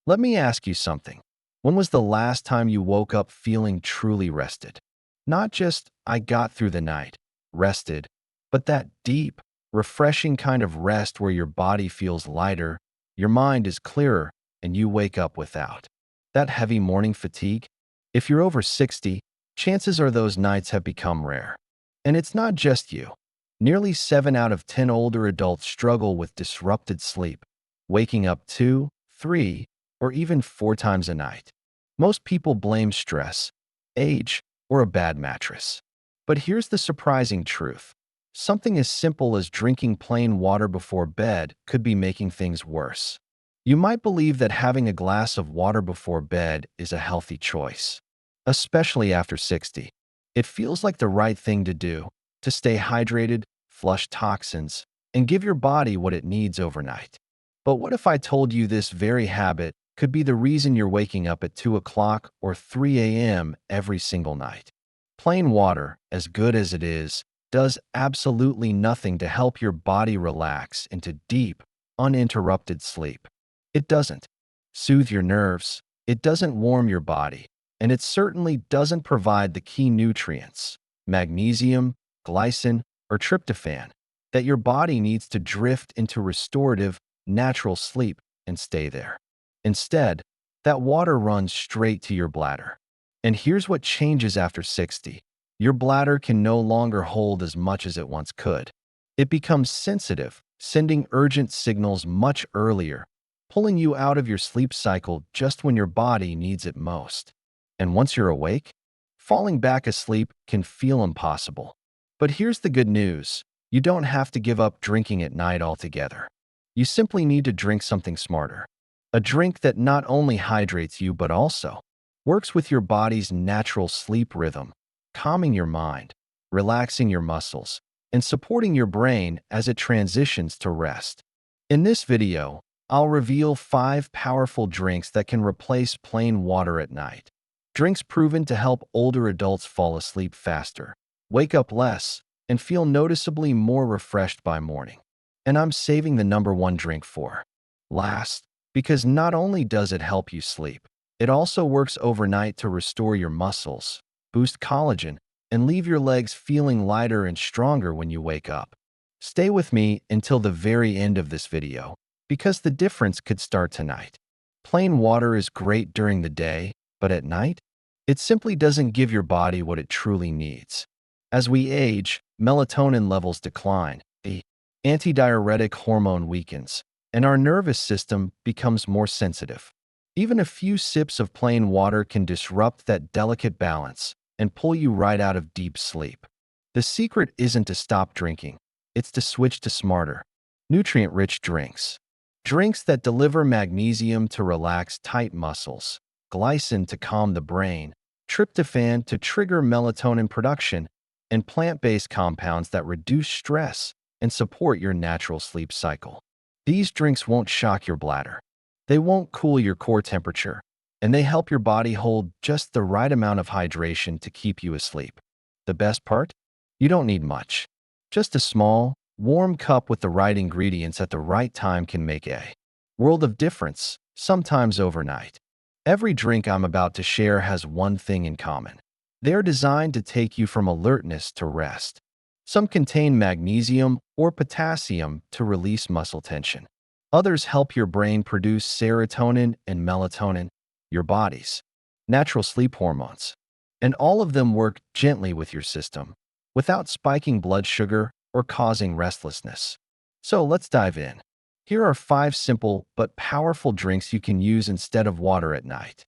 Let me ask you something. When was the last time you woke up feeling truly rested? Not just, I got through the night, rested, but that deep, refreshing kind of rest where your body feels lighter, your mind is clearer, and you wake up without that heavy morning fatigue? If you're over 60, chances are those nights have become rare. And it's not just you. Nearly 7 out of 10 older adults struggle with disrupted sleep, waking up 2, 3, or even 4 times a night. Most people blame stress, age, or a bad mattress. But here's the surprising truth. Something as simple as drinking plain water before bed could be making things worse. You might believe that having a glass of water before bed is a healthy choice, especially after 60. It feels like the right thing to do to stay hydrated, flush toxins, and give your body what it needs overnight. But what if I told you this very habit could be the reason you're waking up at 2 o'clock or 3 a.m. every single night? Plain water, as good as it is, does absolutely nothing to help your body relax into deep, uninterrupted sleep. It doesn't soothe your nerves, it doesn't warm your body, and it certainly doesn't provide the key nutrients, magnesium, glycine, or tryptophan, that your body needs to drift into restorative, natural sleep and stay there. Instead, that water runs straight to your bladder. And here's what changes after 60. Your bladder can no longer hold as much as it once could. It becomes sensitive, sending urgent signals much earlier, pulling you out of your sleep cycle just when your body needs it most. And once you're awake, falling back asleep can feel impossible. But here's the good news. You don't have to give up drinking at night altogether. You simply need to drink something smarter. A drink that not only hydrates you but also works with your body's natural sleep rhythm, calming your mind, relaxing your muscles, and supporting your brain as it transitions to rest. In this video, I'll reveal 5 powerful drinks that can replace plain water at night. Drinks proven to help older adults fall asleep faster, wake up less, and feel noticeably more refreshed by morning. And I'm saving the number 1 drink for last, because not only does it help you sleep, it also works overnight to restore your muscles, boost collagen, and leave your legs feeling lighter and stronger when you wake up. Stay with me until the very end of this video, because the difference could start tonight. Plain water is great during the day, but at night, it simply doesn't give your body what it truly needs. As we age, melatonin levels decline, the antidiuretic hormone weakens, and our nervous system becomes more sensitive. Even a few sips of plain water can disrupt that delicate balance and pull you right out of deep sleep. The secret isn't to stop drinking, it's to switch to smarter, nutrient-rich drinks. Drinks that deliver magnesium to relax tight muscles, glycine to calm the brain, tryptophan to trigger melatonin production, and plant-based compounds that reduce stress and support your natural sleep cycle. These drinks won't shock your bladder. They won't cool your core temperature, and they help your body hold just the right amount of hydration to keep you asleep. The best part? You don't need much. Just a small, warm cup with the right ingredients at the right time can make a world of difference, sometimes overnight. Every drink I'm about to share has one thing in common. They are designed to take you from alertness to rest. Some contain magnesium or potassium to release muscle tension. Others help your brain produce serotonin and melatonin, your body's natural sleep hormones. And all of them work gently with your system, without spiking blood sugar or causing restlessness. So let's dive in. Here are 5 simple but powerful drinks you can use instead of water at night.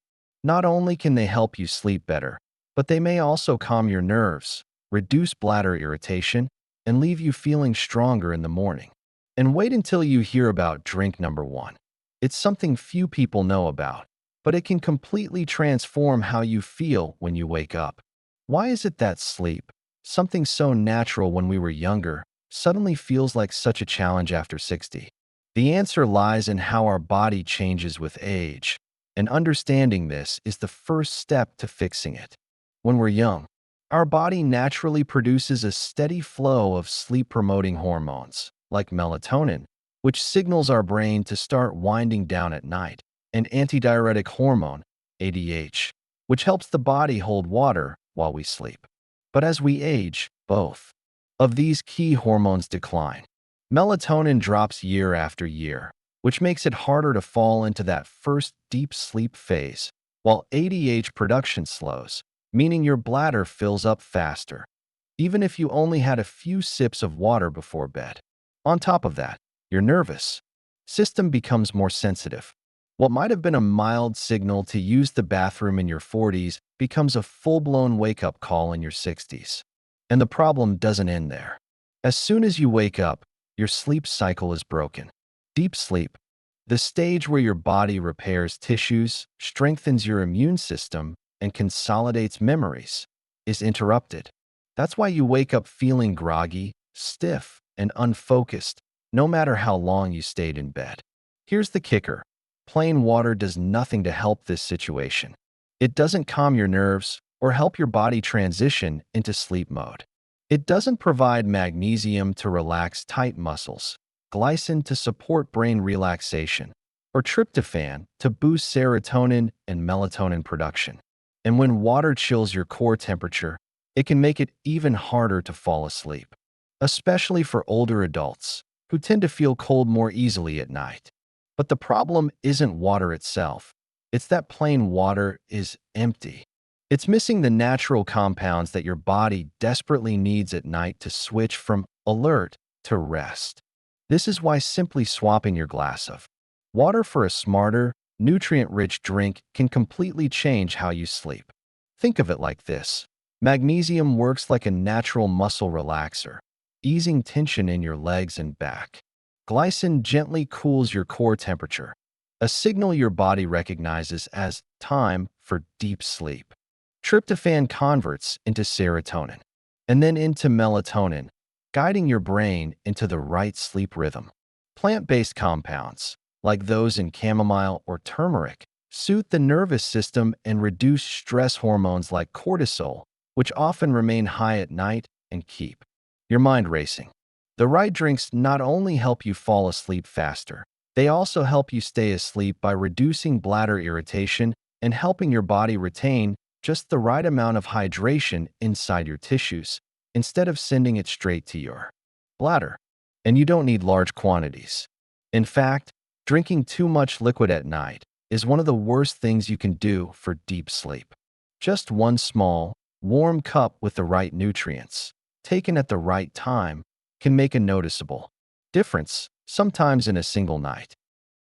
Not only can they help you sleep better, but they may also calm your nerves, reduce bladder irritation, and leave you feeling stronger in the morning. And wait until you hear about drink number 1. It's something few people know about, but it can completely transform how you feel when you wake up. Why is it that sleep, something so natural when we were younger, suddenly feels like such a challenge after 60? The answer lies in how our body changes with age, and understanding this is the first step to fixing it. When we're young, our body naturally produces a steady flow of sleep-promoting hormones, like melatonin, which signals our brain to start winding down at night. and antidiuretic hormone, ADH, which helps the body hold water while we sleep. But as we age, both of these key hormones decline. Melatonin drops year after year, which makes it harder to fall into that first deep sleep phase, while ADH production slows, meaning your bladder fills up faster, even if you only had a few sips of water before bed. On top of that, your nervous system becomes more sensitive. What might have been a mild signal to use the bathroom in your 40s becomes a full-blown wake-up call in your 60s. And the problem doesn't end there. As soon as you wake up, your sleep cycle is broken. Deep sleep, the stage where your body repairs tissues, strengthens your immune system, and consolidates memories, is interrupted. That's why you wake up feeling groggy, stiff, and unfocused, no matter how long you stayed in bed. Here's the kicker. Plain water does nothing to help this situation. It doesn't calm your nerves or help your body transition into sleep mode. It doesn't provide magnesium to relax tight muscles, glycine to support brain relaxation, or tryptophan to boost serotonin and melatonin production. And when water chills your core temperature, it can make it even harder to fall asleep, especially for older adults who tend to feel cold more easily at night. But the problem isn't water itself. It's that plain water is empty. It's missing the natural compounds that your body desperately needs at night to switch from alert to rest. This is why simply swapping your glass of water for a smarter, nutrient-rich drink can completely change how you sleep. Think of it like this. Magnesium works like a natural muscle relaxer, easing tension in your legs and back. Glycine gently cools your core temperature, a signal your body recognizes as time for deep sleep. Tryptophan converts into serotonin, and then into melatonin, guiding your brain into the right sleep rhythm. Plant-based compounds, like those in chamomile or turmeric, soothe the nervous system and reduce stress hormones like cortisol, which often remain high at night and keep your mind racing. The right drinks not only help you fall asleep faster, they also help you stay asleep by reducing bladder irritation and helping your body retain just the right amount of hydration inside your tissues, instead of sending it straight to your bladder. And you don't need large quantities. In fact, drinking too much liquid at night is one of the worst things you can do for deep sleep. Just one small, warm cup with the right nutrients, taken at the right time, can make a noticeable difference, sometimes in a single night.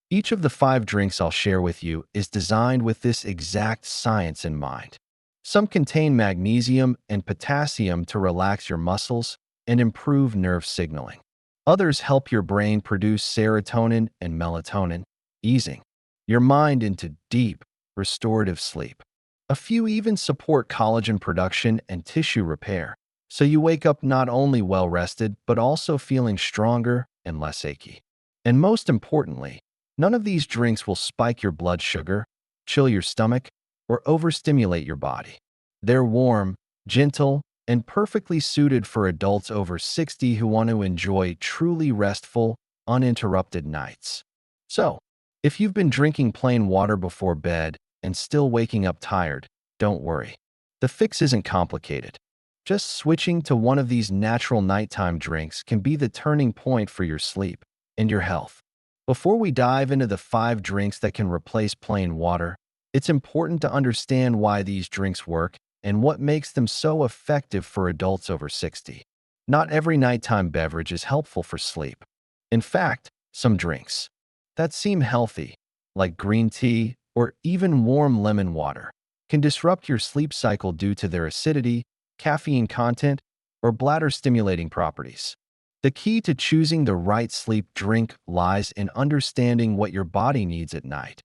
Each of the 5 drinks I'll share with you is designed with this exact science in mind. Some contain magnesium and potassium to relax your muscles and improve nerve signaling. Others help your brain produce serotonin and melatonin, easing your mind into deep, restorative sleep. A few even support collagen production and tissue repair, so you wake up not only well-rested but also feeling stronger and less achy. And most importantly, none of these drinks will spike your blood sugar, chill your stomach, or overstimulate your body. They're warm, gentle, and perfectly suited for adults over 60 who want to enjoy truly restful, uninterrupted nights. So, if you've been drinking plain water before bed and still waking up tired, don't worry. The fix isn't complicated. Just switching to one of these natural nighttime drinks can be the turning point for your sleep and your health. Before we dive into the 5 drinks that can replace plain water, it's important to understand why these drinks work and what makes them so effective for adults over 60. Not every nighttime beverage is helpful for sleep. In fact, some drinks that seem healthy, like green tea or even warm lemon water, can disrupt your sleep cycle due to their acidity, caffeine content, or bladder-stimulating properties. The key to choosing the right sleep drink lies in understanding what your body needs at night.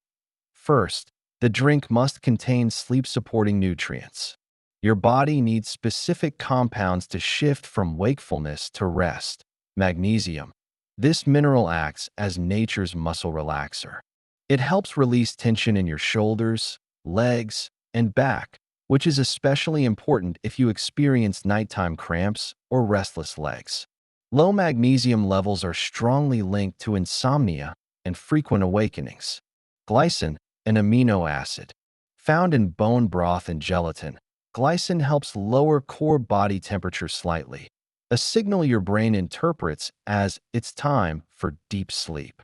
First, the drink must contain sleep-supporting nutrients. Your body needs specific compounds to shift from wakefulness to rest. Magnesium. This mineral acts as nature's muscle relaxer. It helps release tension in your shoulders, legs, and back, which is especially important if you experience nighttime cramps or restless legs. Low magnesium levels are strongly linked to insomnia and frequent awakenings. Glycine, an amino acid. Found in bone broth and gelatin, glycine helps lower core body temperature slightly, a signal your brain interprets as it's time for deep sleep.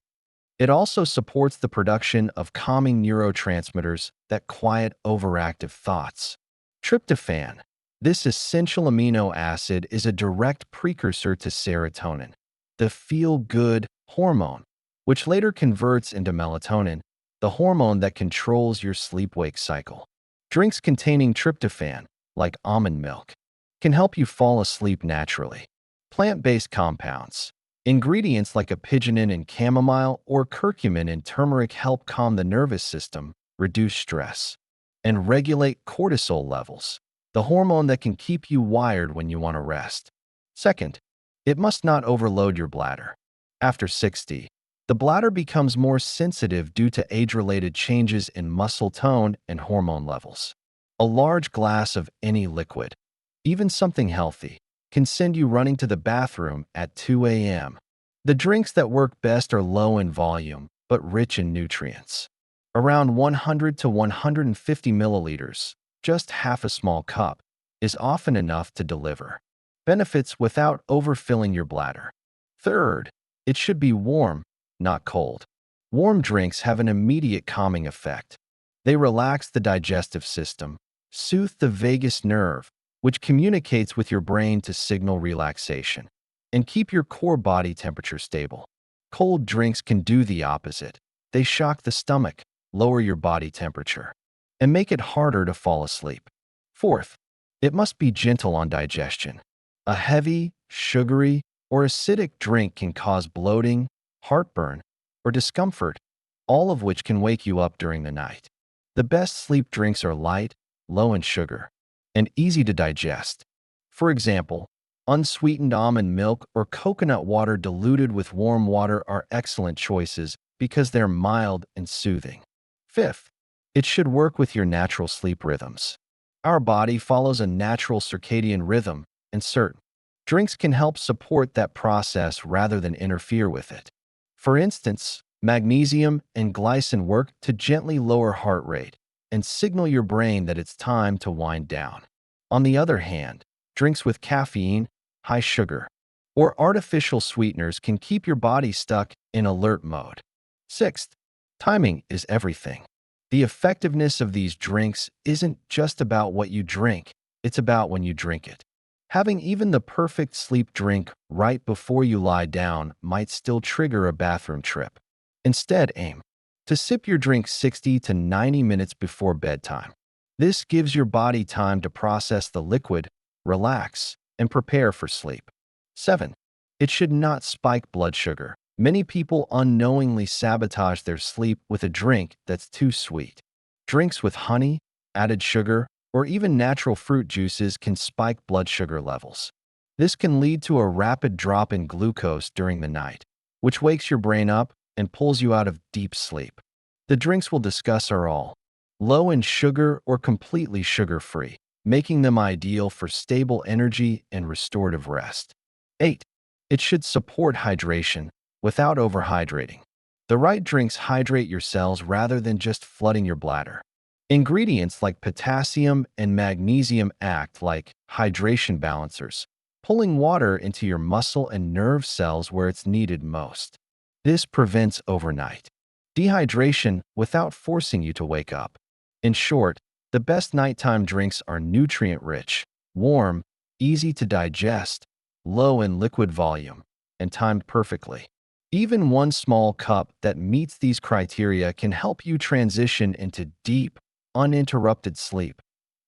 It also supports the production of calming neurotransmitters that quiet overactive thoughts. Tryptophan. This essential amino acid is a direct precursor to serotonin, the feel-good hormone, which later converts into melatonin, the hormone that controls your sleep-wake cycle. Drinks containing tryptophan, like almond milk, can help you fall asleep naturally. Plant-based compounds. Ingredients like apigenin in chamomile or curcumin in turmeric help calm the nervous system, reduce stress, and regulate cortisol levels, the hormone that can keep you wired when you want to rest. Second, it must not overload your bladder. After 60, the bladder becomes more sensitive due to age-related changes in muscle tone and hormone levels. A large glass of any liquid, even something healthy, can send you running to the bathroom at 2 a.m. The drinks that work best are low in volume, but rich in nutrients. Around 100 to 150 milliliters, just half a small cup, is often enough to deliver benefits without overfilling your bladder. Third, it should be warm, not cold. Warm drinks have an immediate calming effect. They relax the digestive system, soothe the vagus nerve, which communicates with your brain to signal relaxation, and keep your core body temperature stable. Cold drinks can do the opposite. They shock the stomach, lower your body temperature, and make it harder to fall asleep. Fourth, it must be gentle on digestion. A heavy, sugary, or acidic drink can cause bloating, heartburn, or discomfort, all of which can wake you up during the night. The best sleep drinks are light, low in sugar, and easy to digest. For example, unsweetened almond milk or coconut water diluted with warm water are excellent choices because they're mild and soothing. Fifth, it should work with your natural sleep rhythms. Our body follows a natural circadian rhythm, and certain drinks can help support that process rather than interfere with it. For instance, magnesium and glycine work to gently lower heart rate and signal your brain that it's time to wind down. On the other hand, drinks with caffeine, high sugar, or artificial sweeteners can keep your body stuck in alert mode. Sixth, timing is everything. The effectiveness of these drinks isn't just about what you drink, it's about when you drink it. Having even the perfect sleep drink right before you lie down might still trigger a bathroom trip. Instead, aim to sip your drink 60 to 90 minutes before bedtime. This gives your body time to process the liquid, relax, and prepare for sleep. 7. It should not spike blood sugar. Many people unknowingly sabotage their sleep with a drink that's too sweet. Drinks with honey, added sugar, or even natural fruit juices can spike blood sugar levels. This can lead to a rapid drop in glucose during the night, which wakes your brain up and pulls you out of deep sleep. The drinks we'll discuss are all low in sugar or completely sugar-free, making them ideal for stable energy and restorative rest. 8. It should support hydration without overhydrating. The right drinks hydrate your cells rather than just flooding your bladder. Ingredients like potassium and magnesium act like hydration balancers, pulling water into your muscle and nerve cells where it's needed most. This prevents overnight dehydration without forcing you to wake up. In short, the best nighttime drinks are nutrient-rich, warm, easy to digest, low in liquid volume, and timed perfectly. Even one small cup that meets these criteria can help you transition into deep, uninterrupted sleep,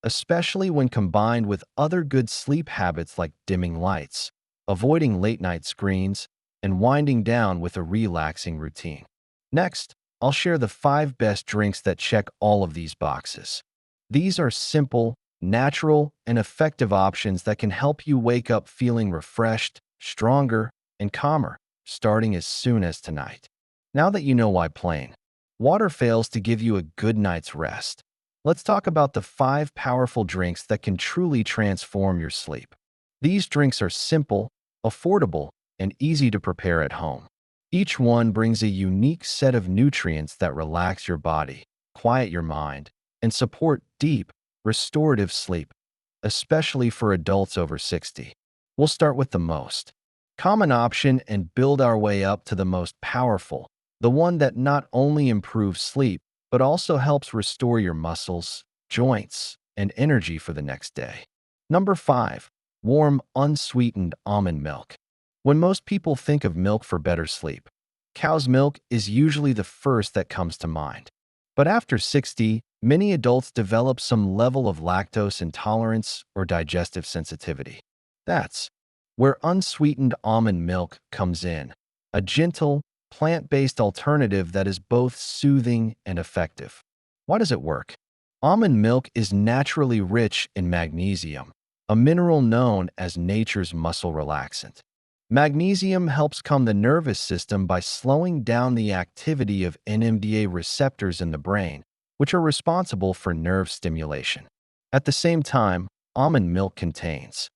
especially when combined with other good sleep habits like dimming lights, avoiding late-night screens, and winding down with a relaxing routine. Next, I'll share the 5 best drinks that check all of these boxes. These are simple, natural, and effective options that can help you wake up feeling refreshed, stronger, and calmer, starting as soon as tonight. Now that you know why plain water fails to give you a good night's rest, let's talk about the 5 powerful drinks that can truly transform your sleep. These drinks are simple, affordable, and easy to prepare at home. Each one brings a unique set of nutrients that relax your body, quiet your mind, and support deep, restorative sleep, especially for adults over 60. We'll start with the most common option and build our way up to the most powerful, the one that not only improves sleep, but also helps restore your muscles, joints, and energy for the next day. Number 5. Warm, unsweetened almond milk. When most people think of milk for better sleep, cow's milk is usually the first that comes to mind. But after 60, many adults develop some level of lactose intolerance or digestive sensitivity. That's where unsweetened almond milk comes in, a gentle, plant-based alternative that is both soothing and effective. Why does it work? Almond milk is naturally rich in magnesium, a mineral known as nature's muscle relaxant. Magnesium helps calm the nervous system by slowing down the activity of NMDA receptors in the brain, which are responsible for nerve stimulation. At the same time, almond milk contains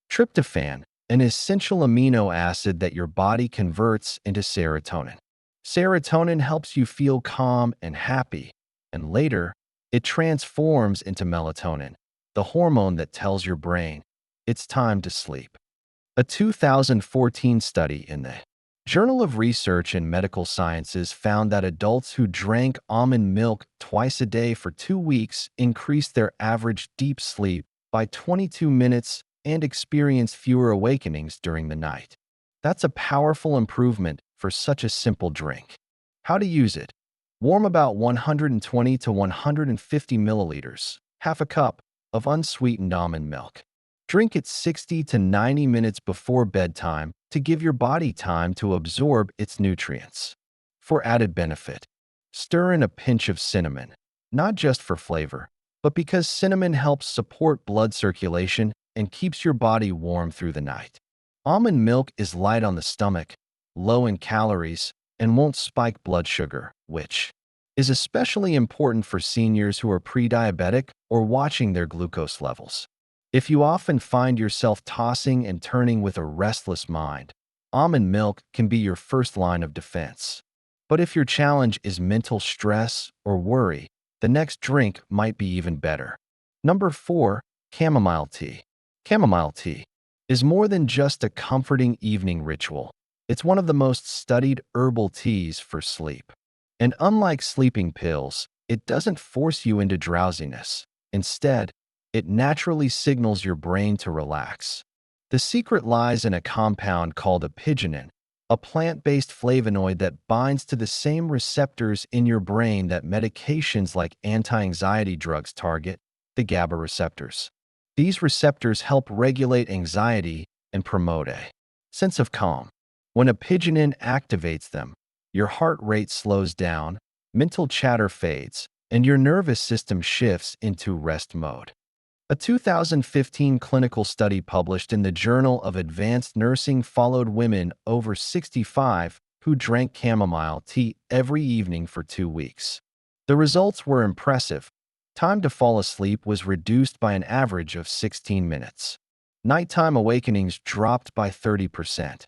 tryptophan, an essential amino acid that your body converts into serotonin. Serotonin helps you feel calm and happy, and later, it transforms into melatonin, the hormone that tells your brain it's time to sleep. A 2014 study in the Journal of Research in Medical Sciences found that adults who drank almond milk twice a day for 2 weeks increased their average deep sleep by 22 minutes and experienced fewer awakenings during the night. That's a powerful improvement for such a simple drink. How to use it? Warm about 120 to 150 milliliters, half a cup, of unsweetened almond milk. Drink it 60 to 90 minutes before bedtime to give your body time to absorb its nutrients. For added benefit, stir in a pinch of cinnamon, not just for flavor, but because cinnamon helps support blood circulation and keeps your body warm through the night. Almond milk is light on the stomach, low in calories, and won't spike blood sugar, which is especially important for seniors who are pre-diabetic or watching their glucose levels. If you often find yourself tossing and turning with a restless mind, almond milk can be your first line of defense. But if your challenge is mental stress or worry, the next drink might be even better. Number 4. Chamomile tea. Chamomile tea is more than just a comforting evening ritual. It's one of the most studied herbal teas for sleep. And unlike sleeping pills, it doesn't force you into drowsiness. Instead, it naturally signals your brain to relax. The secret lies in a compound called apigenin, a plant-based flavonoid that binds to the same receptors in your brain that medications like anti-anxiety drugs target, the GABA receptors. These receptors help regulate anxiety and promote a sense of calm. When apigenin activates them, your heart rate slows down, mental chatter fades, and your nervous system shifts into rest mode. A 2015 clinical study published in the Journal of Advanced Nursing followed women over 65 who drank chamomile tea every evening for 2 weeks. The results were impressive. Time to fall asleep was reduced by an average of 16 minutes. Nighttime awakenings dropped by 30%.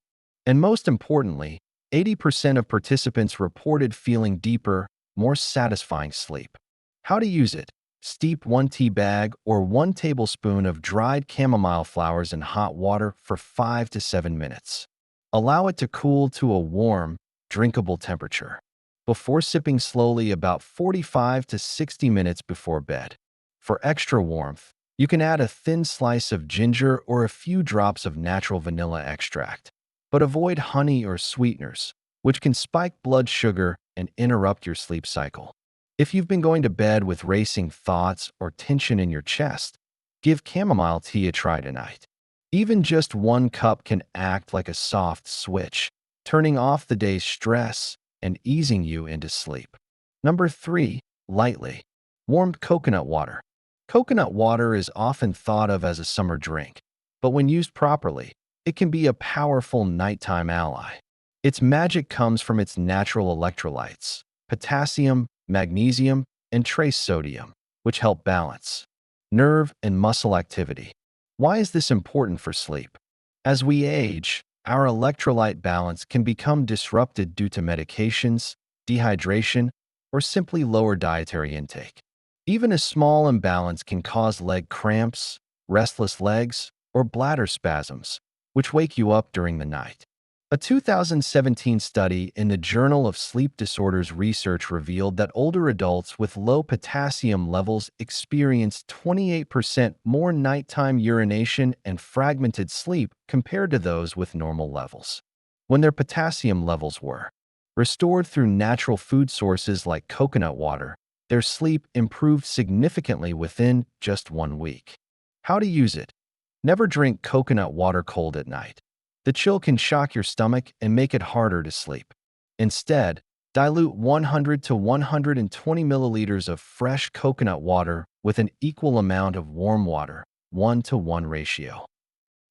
And most importantly, 80% of participants reported feeling deeper, more satisfying sleep. How to use it? Steep 1 tea bag or 1 tablespoon of dried chamomile flowers in hot water for 5 to 7 minutes. Allow it to cool to a warm, drinkable temperature. Before sipping slowly about 45 to 60 minutes before bed. For extra warmth, you can add a thin slice of ginger or a few drops of natural vanilla extract. But avoid honey or sweeteners, which can spike blood sugar and interrupt your sleep cycle. If you've been going to bed with racing thoughts or tension in your chest, give chamomile tea a try tonight. Even just 1 cup can act like a soft switch, turning off the day's stress and easing you into sleep. Number 3. Lightly. Warmed coconut water. Coconut water is often thought of as a summer drink, but when used properly, it can be a powerful nighttime ally. Its magic comes from its natural electrolytes, potassium, magnesium, and trace sodium, which help balance nerve and muscle activity. Why is this important for sleep? As we age, our electrolyte balance can become disrupted due to medications, dehydration, or simply lower dietary intake. Even a small imbalance can cause leg cramps, restless legs, or bladder spasms, which wake you up during the night. A 2017 study in the Journal of Sleep Disorders Research revealed that older adults with low potassium levels experienced 28% more nighttime urination and fragmented sleep compared to those with normal levels. When their potassium levels were restored through natural food sources like coconut water, their sleep improved significantly within just 1 week. How to use it? Never drink coconut water cold at night. The chill can shock your stomach and make it harder to sleep. Instead, dilute 100 to 120 milliliters of fresh coconut water with an equal amount of warm water, 1-to-1 ratio.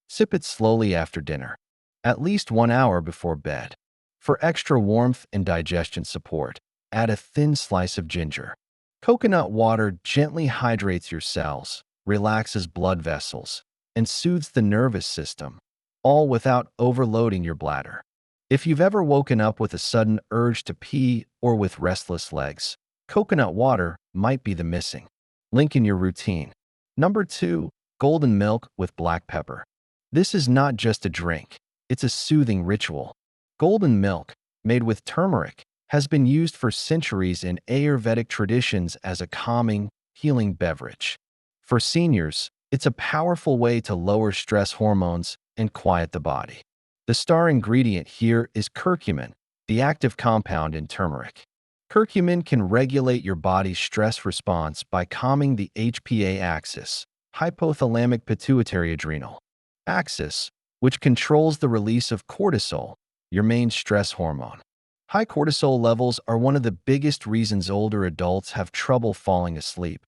Sip it slowly after dinner, at least 1 hour before bed. For extra warmth and digestion support, add a thin slice of ginger. Coconut water gently hydrates your cells, relaxes blood vessels, and soothes the nervous system, all without overloading your bladder. If you've ever woken up with a sudden urge to pee or with restless legs, coconut water might be the missing link in your routine. Number 2, golden milk with black pepper. This is not just a drink, it's a soothing ritual. Golden milk, made with turmeric, has been used for centuries in Ayurvedic traditions as a calming, healing beverage. For seniors, it's a powerful way to lower stress hormones and quiet the body. The star ingredient here is curcumin, the active compound in turmeric. Curcumin can regulate your body's stress response by calming the HPA axis, hypothalamic pituitary adrenal axis, which controls the release of cortisol, your main stress hormone. High cortisol levels are one of the biggest reasons older adults have trouble falling asleep,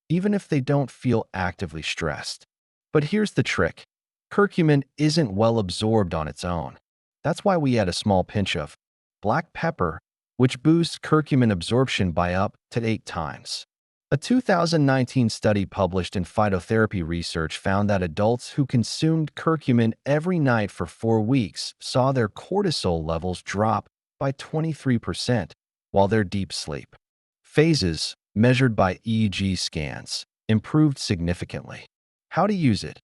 even if they don't feel actively stressed. But here's the trick. Curcumin isn't well absorbed on its own. That's why we add a small pinch of black pepper, which boosts curcumin absorption by up to 8 times. A 2019 study published in Phytotherapy Research found that adults who consumed curcumin every night for 4 weeks saw their cortisol levels drop by 23%, while their deep sleep phases, measured by EEG scans, improved significantly. How to use it?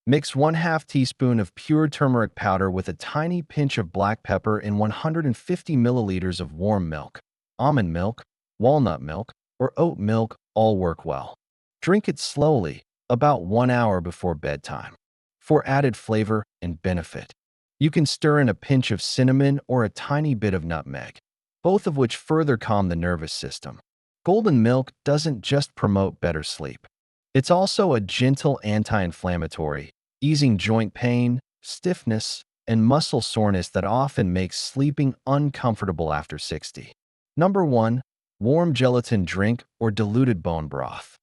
Mix 1/2 teaspoon of pure turmeric powder with a tiny pinch of black pepper in 150 milliliters of warm milk. Almond milk, walnut milk, or oat milk all work well. Drink it slowly, about 1 hour before bedtime. For added flavor and benefit, you can stir in a pinch of cinnamon or a tiny bit of nutmeg, both of which further calm the nervous system. Golden milk doesn't just promote better sleep. It's also a gentle anti-inflammatory, easing joint pain, stiffness, and muscle soreness that often makes sleeping uncomfortable after 60. Number 1, warm gelatin drink or diluted bone broth.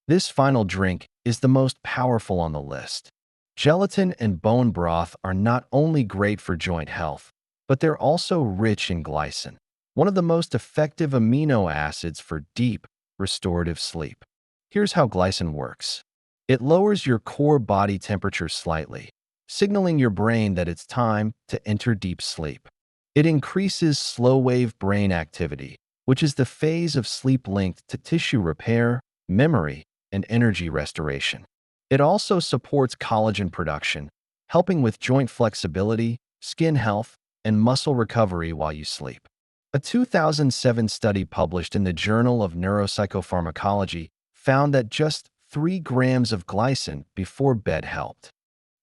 This final drink is the most powerful on the list. Gelatin and bone broth are not only great for joint health, but they're also rich in glycine, one of the most effective amino acids for deep, restorative sleep. Here's how glycine works. It lowers your core body temperature slightly, signaling your brain that it's time to enter deep sleep. It increases slow-wave brain activity, which is the phase of sleep linked to tissue repair, memory, and energy restoration. It also supports collagen production, helping with joint flexibility, skin health, and muscle recovery while you sleep. A 2007 study published in the Journal of Neuropsychopharmacology found that just 3 grams of glycine before bed helped.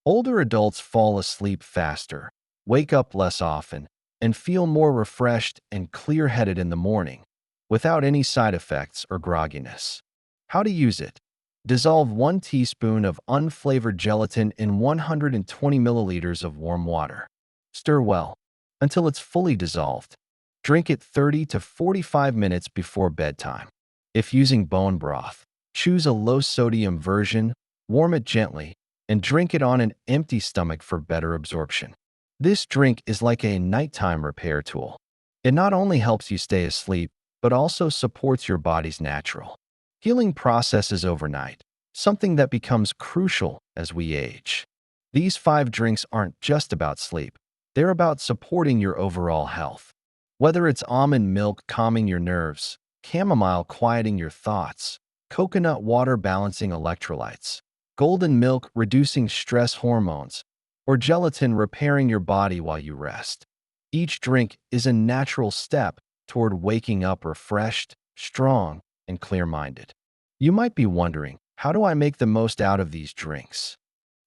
Older adults fall asleep faster, wake up less often, and feel more refreshed and clear-headed in the morning, without any side effects or grogginess. How to use it? Dissolve 1 teaspoon of unflavored gelatin in 120 milliliters of warm water. Stir well until it's fully dissolved. Drink it 30 to 45 minutes before bedtime. If using bone broth, choose a low-sodium version, warm it gently, and drink it on an empty stomach for better absorption. This drink is like a nighttime repair tool. It not only helps you stay asleep, but also supports your body's natural healing processes overnight, something that becomes crucial as we age. These 5 drinks aren't just about sleep. They're about supporting your overall health. Whether it's almond milk calming your nerves, chamomile quieting your thoughts, coconut water balancing electrolytes, golden milk reducing stress hormones, or gelatin repairing your body while you rest. Each drink is a natural step toward waking up refreshed, strong, and clear-minded. You might be wondering, how do I make the most out of these drinks?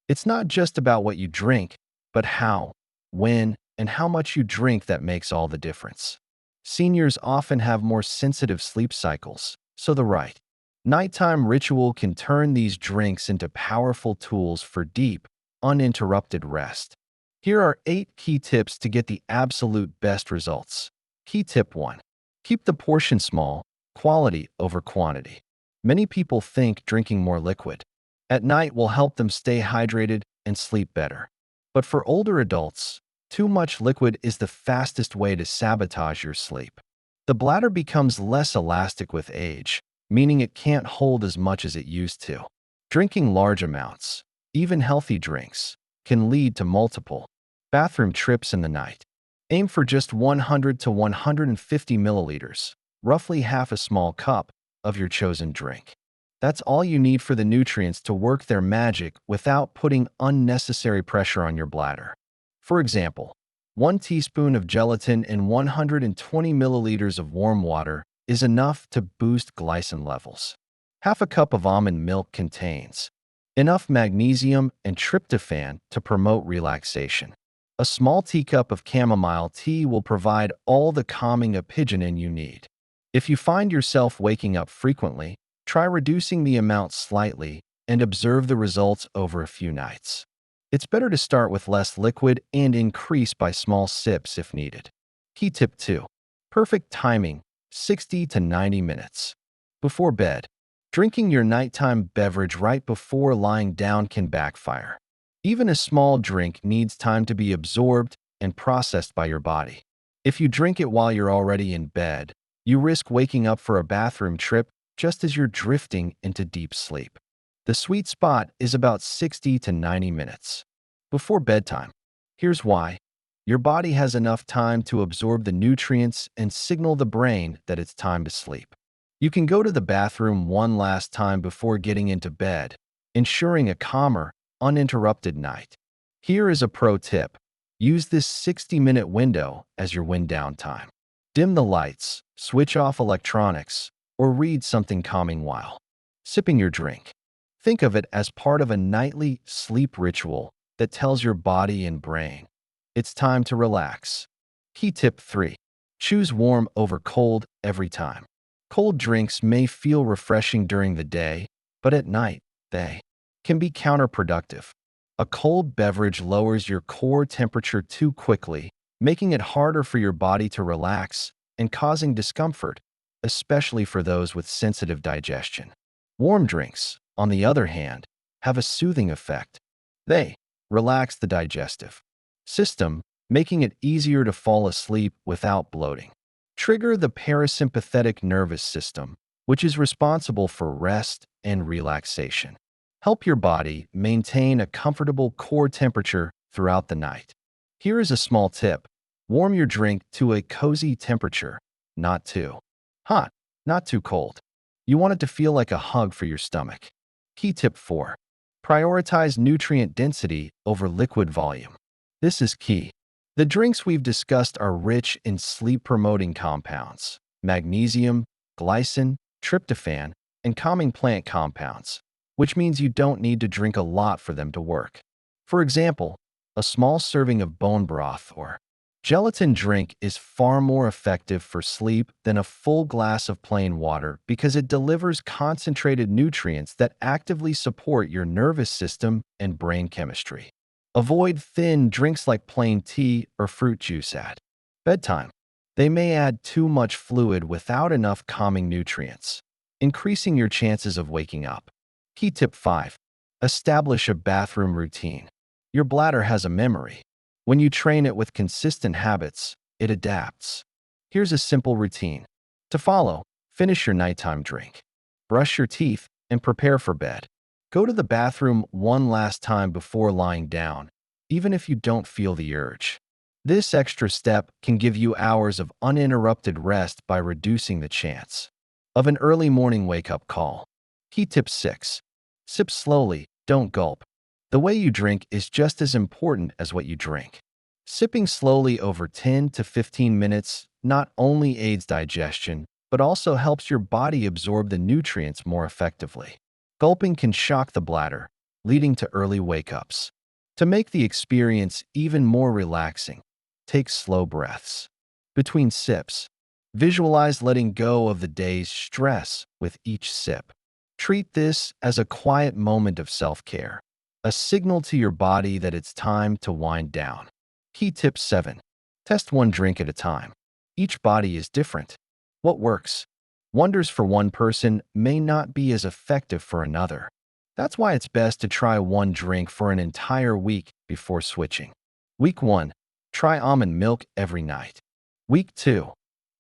It's not just about what you drink, but how, when, and how much you drink that makes all the difference. Seniors often have more sensitive sleep cycles, so the right nighttime ritual can turn these drinks into powerful tools for deep, uninterrupted rest. Here are 8 key tips to get the absolute best results. Key tip 1. Keep the portion small, quality over quantity. Many people think drinking more liquid at night will help them stay hydrated and sleep better. But for older adults, too much liquid is the fastest way to sabotage your sleep. The bladder becomes less elastic with age, meaning it can't hold as much as it used to. Drinking large amounts, even healthy drinks, can lead to multiple bathroom trips in the night. Aim for just 100 to 150 milliliters, roughly half a small cup, of your chosen drink. That's all you need for the nutrients to work their magic without putting unnecessary pressure on your bladder. For example, 1 teaspoon of gelatin in 120 milliliters of warm water is enough to boost glycine levels. Half a cup of almond milk contains enough magnesium and tryptophan to promote relaxation. A small teacup of chamomile tea will provide all the calming epigenin you need. If you find yourself waking up frequently, try reducing the amount slightly and observe the results over a few nights. It's better to start with less liquid and increase by small sips if needed. Key tip 2. Perfect timing, 60 to 90 minutes. Before bed, drinking your nighttime beverage right before lying down can backfire. Even a small drink needs time to be absorbed and processed by your body. If you drink it while you're already in bed, you risk waking up for a bathroom trip just as you're drifting into deep sleep. The sweet spot is about 60 to 90 minutes. Before bedtime. Here's why. Your body has enough time to absorb the nutrients and signal the brain that it's time to sleep. You can go to the bathroom one last time before getting into bed, ensuring a calmer, uninterrupted night. Here is a pro tip. Use this 60-minute window as your wind down time. Dim the lights, switch off electronics, or read something calming while sipping your drink. Think of it as part of a nightly sleep ritual that tells your body and brain it's time to relax. Key tip 3. Choose warm over cold every time. Cold drinks may feel refreshing during the day, but at night, they can be counterproductive. A cold beverage lowers your core temperature too quickly, making it harder for your body to relax and causing discomfort, especially for those with sensitive digestion. Warm drinks, on the other hand, have a soothing effect. They relax the digestive system, making it easier to fall asleep without bloating. Trigger the parasympathetic nervous system, which is responsible for rest and relaxation. Help your body maintain a comfortable core temperature throughout the night. Here is a small tip. Warm your drink to a cozy temperature, not too hot, not too cold. You want it to feel like a hug for your stomach. Key tip 4. Prioritize nutrient density over liquid volume. This is key. The drinks we've discussed are rich in sleep-promoting compounds, magnesium, glycine, tryptophan, and calming plant compounds, which means you don't need to drink a lot for them to work. For example, a small serving of bone broth or gelatin drink is far more effective for sleep than a full glass of plain water because it delivers concentrated nutrients that actively support your nervous system and brain chemistry. Avoid thin drinks like plain tea or fruit juice at bedtime. They may add too much fluid without enough calming nutrients, increasing your chances of waking up. Key tip 5. Establish a bathroom routine. Your bladder has a memory. When you train it with consistent habits, it adapts. Here's a simple routine. To follow, finish your nighttime drink. Brush your teeth and prepare for bed. Go to the bathroom one last time before lying down, even if you don't feel the urge. This extra step can give you hours of uninterrupted rest by reducing the chance of an early morning wake-up call. Key tip 6. Sip slowly, don't gulp. The way you drink is just as important as what you drink. Sipping slowly over 10 to 15 minutes not only aids digestion, but also helps your body absorb the nutrients more effectively. Gulping can shock the bladder, leading to early wake-ups. To make the experience even more relaxing, take slow breaths. Between sips, visualize letting go of the day's stress with each sip. Treat this as a quiet moment of self-care, a signal to your body that it's time to wind down. Key tip 7. Test one drink at a time. Each body is different. What works? Wonders for one person may not be as effective for another. That's why it's best to try one drink for an entire week before switching. Week 1. Try almond milk every night. Week 2.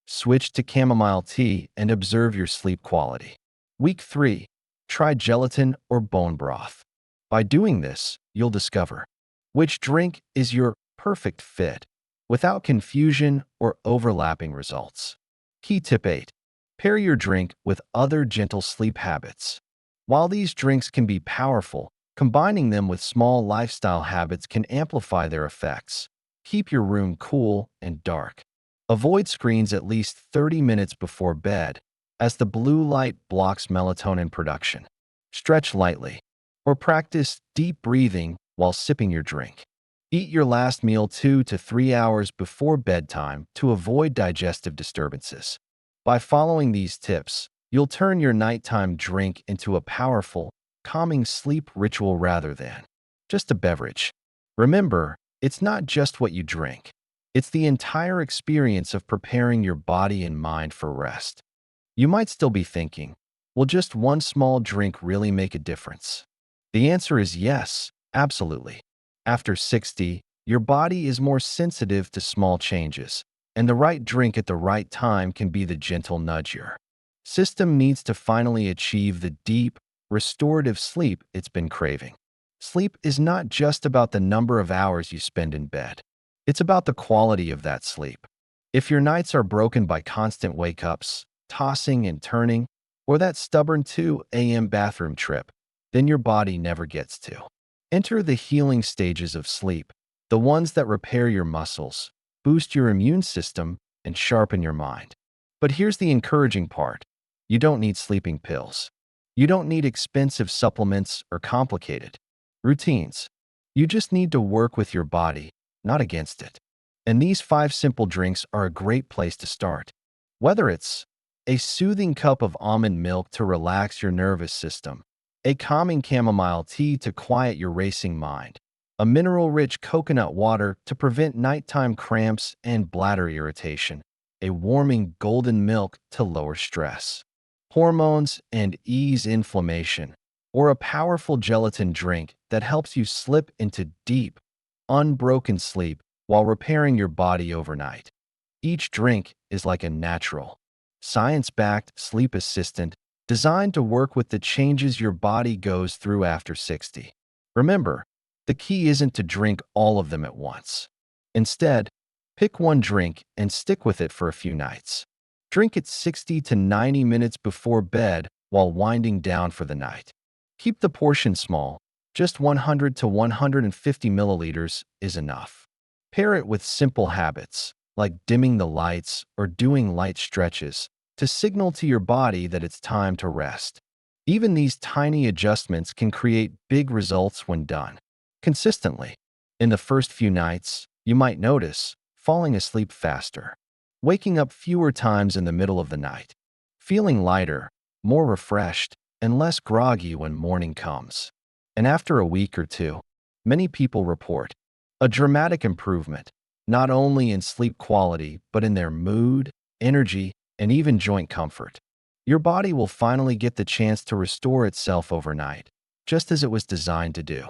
Switch to chamomile tea and observe your sleep quality. Week 3. Try gelatin or bone broth. By doing this, you'll discover which drink is your perfect fit without confusion or overlapping results. Key tip 8. Pair your drink with other gentle sleep habits. While these drinks can be powerful, combining them with small lifestyle habits can amplify their effects. Keep your room cool and dark. Avoid screens at least 30 minutes before bed, as the blue light blocks melatonin production. Stretch lightly, or practice deep breathing while sipping your drink. Eat your last meal 2 to 3 hours before bedtime to avoid digestive disturbances. By following these tips, you'll turn your nighttime drink into a powerful, calming sleep ritual rather than just a beverage. Remember, it's not just what you drink. It's the entire experience of preparing your body and mind for rest. You might still be thinking, will just one small drink really make a difference? The answer is yes, absolutely. After 60, your body is more sensitive to small changes, and the right drink at the right time can be the gentle nudge your system needs to finally achieve the deep, restorative sleep it's been craving. Sleep is not just about the number of hours you spend in bed. It's about the quality of that sleep. If your nights are broken by constant wake-ups, tossing and turning, or that stubborn 2 a.m. bathroom trip, then your body never gets to enter the healing stages of sleep, the ones that repair your muscles, boost your immune system, and sharpen your mind. But here's the encouraging part. You don't need sleeping pills. You don't need expensive supplements or complicated routines. You just need to work with your body, not against it. And these 5 simple drinks are a great place to start. Whether it's a soothing cup of almond milk to relax your nervous system, a calming chamomile tea to quiet your racing mind, a mineral-rich coconut water to prevent nighttime cramps and bladder irritation, a warming golden milk to lower stress, hormones and ease inflammation, or a powerful gelatin drink that helps you slip into deep, unbroken sleep while repairing your body overnight. Each drink is like a natural, science-backed sleep assistant designed to work with the changes your body goes through after 60. Remember, the key isn't to drink all of them at once. Instead, pick one drink and stick with it for a few nights. Drink it 60 to 90 minutes before bed while winding down for the night. Keep the portion small. Just 100 to 150 milliliters is enough. Pair it with simple habits, like dimming the lights or doing light stretches, to signal to your body that it's time to rest. Even these tiny adjustments can create big results when done consistently. In the first few nights, you might notice falling asleep faster, waking up fewer times in the middle of the night, feeling lighter, more refreshed, and less groggy when morning comes. And after a week or two, many people report a dramatic improvement, not only in sleep quality, but in their mood, energy, and even joint comfort. Your body will finally get the chance to restore itself overnight, just as it was designed to do.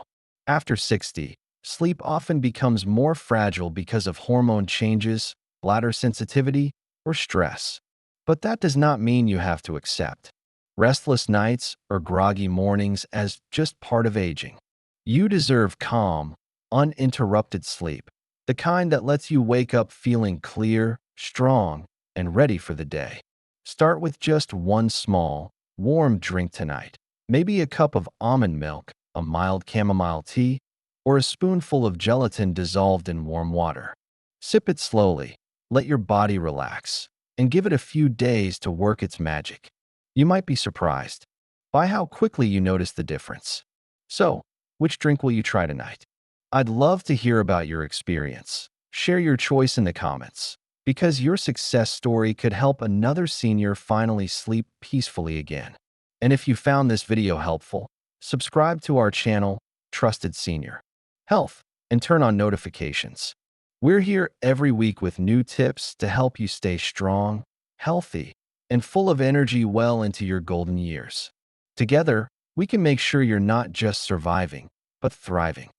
After 60, sleep often becomes more fragile because of hormone changes, bladder sensitivity, or stress. But that does not mean you have to accept restless nights or groggy mornings as just part of aging. You deserve calm, uninterrupted sleep, the kind that lets you wake up feeling clear, strong, and ready for the day. Start with just one small, warm drink tonight. Maybe a cup of almond milk, a mild chamomile tea, or a spoonful of gelatin dissolved in warm water. Sip it slowly, let your body relax, and give it a few days to work its magic. You might be surprised by how quickly you notice the difference. So, which drink will you try tonight? I'd love to hear about your experience. Share your choice in the comments, because your success story could help another senior finally sleep peacefully again. And if you found this video helpful, subscribe to our channel, Trusted Senior Health, and turn on notifications. We're here every week with new tips to help you stay strong, healthy, and full of energy well into your golden years. Together, we can make sure you're not just surviving, but thriving.